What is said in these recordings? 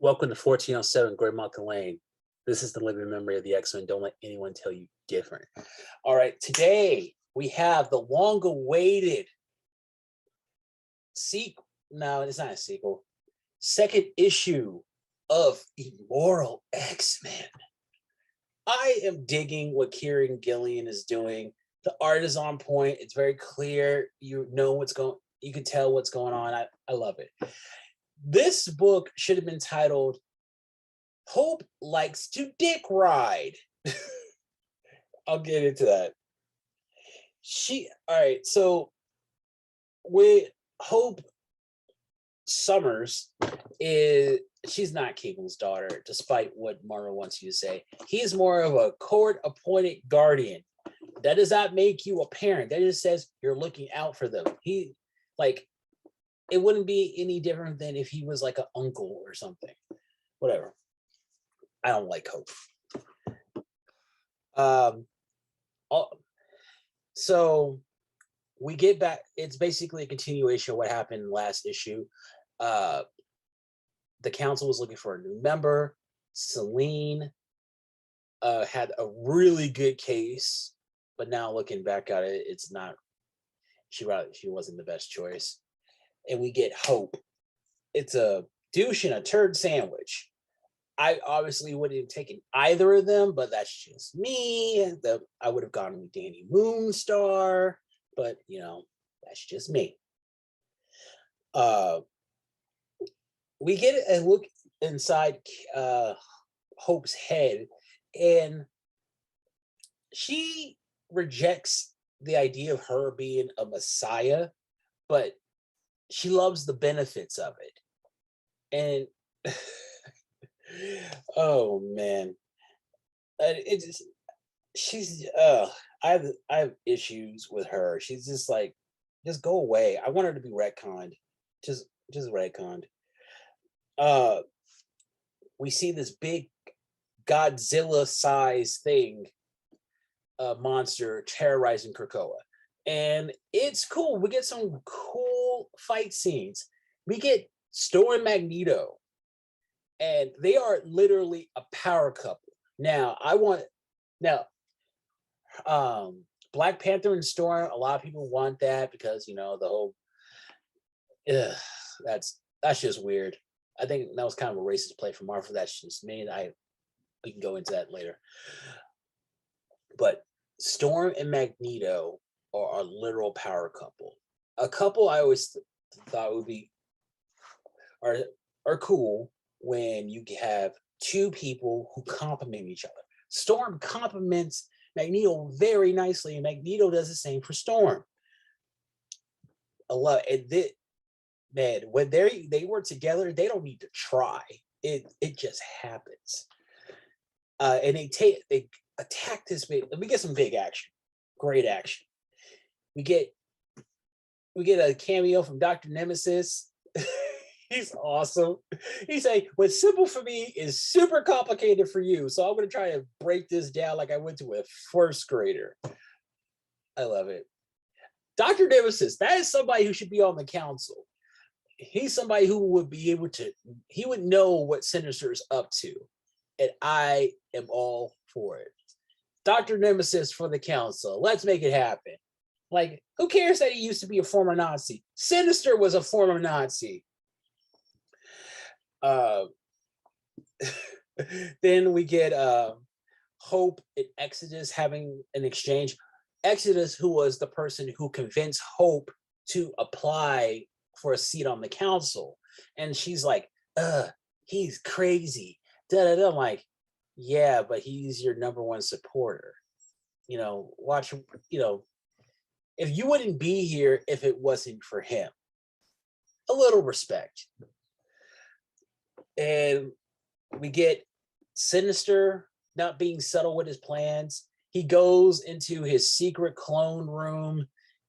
Welcome to 1407 Great Mountain Lane. This is the living memory of the X-Men. Don't let anyone tell you different. All right, today we have the long-awaited sequel. No, it's not a sequel. Second issue of Immortal X-Men. I am digging what Kieran Gillian is doing. The art is on point. It's very clear. You know what's going. You can tell what's going on. I love it. This book should have been titled Hope Likes to Dick Ride. I'll get into that. All right, so with Hope Summers, she's not Cable's daughter, despite what Marvel wants you to say. He's more of a court-appointed guardian. That does not make you a parent. That just says you're looking out for them. It wouldn't be any different than if he was like an uncle or something. Whatever. I don't like Hope. So we get back. It's basically a continuation of what happened last issue. The council was looking for a new member. Celine had a really good case, but now looking back at it, it's not. She wasn't the best choice. And we get Hope. It's a douche and a turd sandwich. I obviously wouldn't have taken either of them, but that's just me. I would have gone with Danny Moonstar, but that's just me. We get a look inside Hope's head, and she rejects the idea of her being a messiah, but she loves the benefits of it. And oh man, she's I have issues with her. She's just like, just go away. I want her to be retconned. Just retconned. We see this big Godzilla size thing, monster terrorizing Krakoa. And it's cool. We get some cool fight scenes. We get Storm and Magneto, and they are literally a power couple. Now, Black Panther and Storm, a lot of people want that because, the whole, that's just weird. I think that was kind of a racist play from Marvel. That's just me. We can go into that later. But Storm and Magneto are a literal power couple. A couple I always thought would be are cool when you have two people who complement each other. Storm complements Magneto very nicely, and Magneto does the same for Storm. I love it. Man, when they work together, they don't need to try. It just happens. And they attack this big. We get some big action, great action. We get a cameo from Dr. Nemesis. He's awesome. He's like, what's simple for me is super complicated for you. So I'm going to try to break this down like I went to a first grader. I love it. Dr. Nemesis, that is somebody who should be on the council. He's somebody who would be able to, he would know what Sinister is up to. And I am all for it. Dr. Nemesis for the council. Let's make it happen. Like, who cares that he used to be a former Nazi? Sinister was a former Nazi. Then we get Hope and Exodus having an exchange. Exodus, who was the person who convinced Hope to apply for a seat on the council. And she's like, he's crazy. Da-da-da. I'm like, yeah, but he's your number one supporter. Watch, if you wouldn't be here if it wasn't for him. A little respect. And we get Sinister not being subtle with his plans. He goes into his secret clone room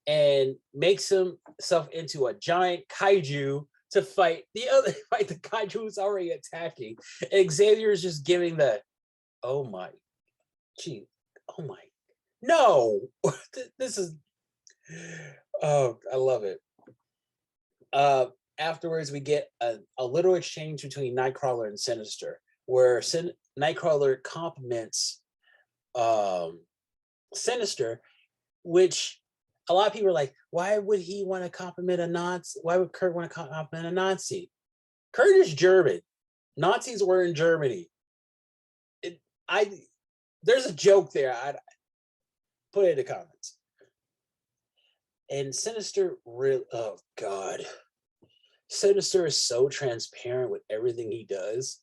and makes himself into a giant kaiju to fight the kaiju who's already attacking. And Xavier's just giving the, oh my, no, this is, oh, I love it. afterwards we get a little exchange between Nightcrawler and Sinister, where Nightcrawler compliments um, Sinister, which a lot of people are like, why would he want to compliment a Nazi? Why would Kurt want to compliment a Nazi? Kurt is German. Nazis were in Germany. I there's a joke there. I put it in the comments. And Sinister really, oh God. Sinister is so transparent with everything he does.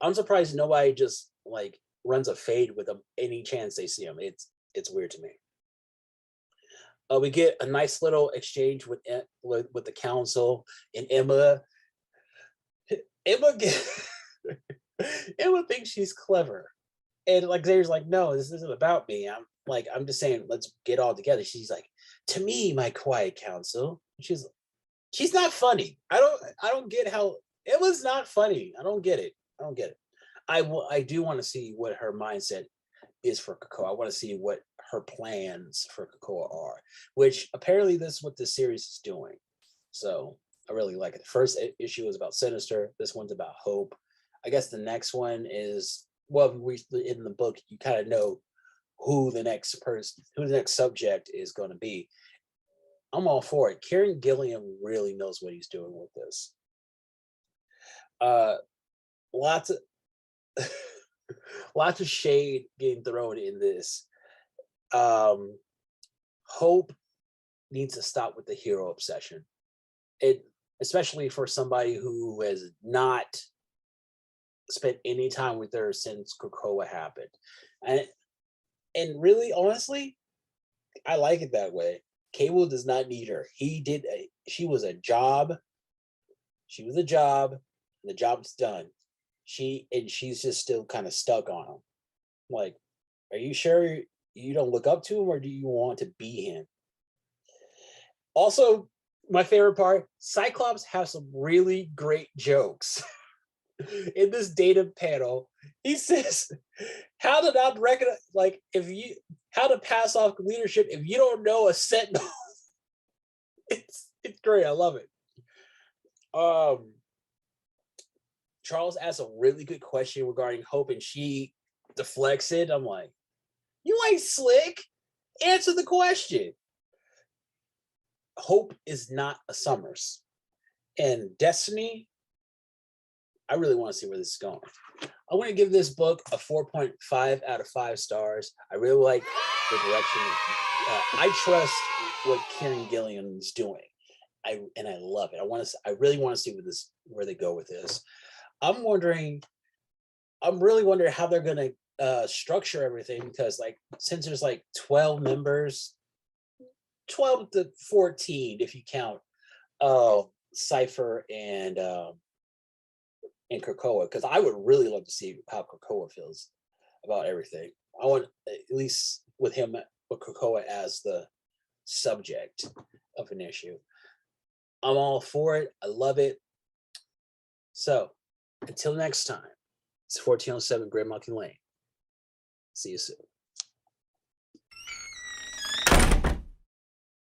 I'm surprised nobody just like runs a fade with him any chance they see him. It's weird to me. We get a nice little exchange with the council and Emma. Emma Emma thinks she's clever, and like Xavier's like, no, this isn't about me. I'm just saying, let's get all together. She's like, to me, my quiet counsel. She's not funny. I don't get how it was not funny. I don't get it. I don't get it. I do want to see what her mindset is for Krakoa. I want to see what her plans for Krakoa are, which apparently this is what this series is doing. So I really like it. The first issue is about Sinister. This one's about Hope. I guess the next one is, well, in the book you kind of know who the next subject is going to be. I'm all for it. Kieran Gilliam really knows what he's doing with this. Lots of lots of shade getting thrown in this. Hope needs to stop with the hero obsession. It, especially for somebody who has not spent any time with her since Krakoa happened. And really, honestly, I like it that way. Cable does not need her. She was a job. She was a job. The job's done. She's just still kind of stuck on him. Like, are you sure you don't look up to him, or do you want to be him? Also, my favorite part, Cyclops has some really great jokes. In this data panel, he says, how to not recognize, like, how to pass off leadership if you don't know a sentinel. It's great. I love it. Charles asked a really good question regarding Hope, and she deflects it. I'm like, you ain't slick. Answer the question. Hope is not a Summers. And Destiny, I really want to see where this is going. I want to give this book a 4.5 out of 5 stars. I really like the direction. I trust what Kieran Gilliam is doing. I love it. I really want to see where they go with this. I'm really wondering how they're going to structure everything, because like, since there's like 12 members, 12 to 14 if you count Cypher and Krakoa, because I would really love to see how Krakoa feels about everything. I want, at least with Krakoa as the subject of an issue. I'm all for it. I love it. So until next time, it's 1407 Gray Monkey Lane. See you soon.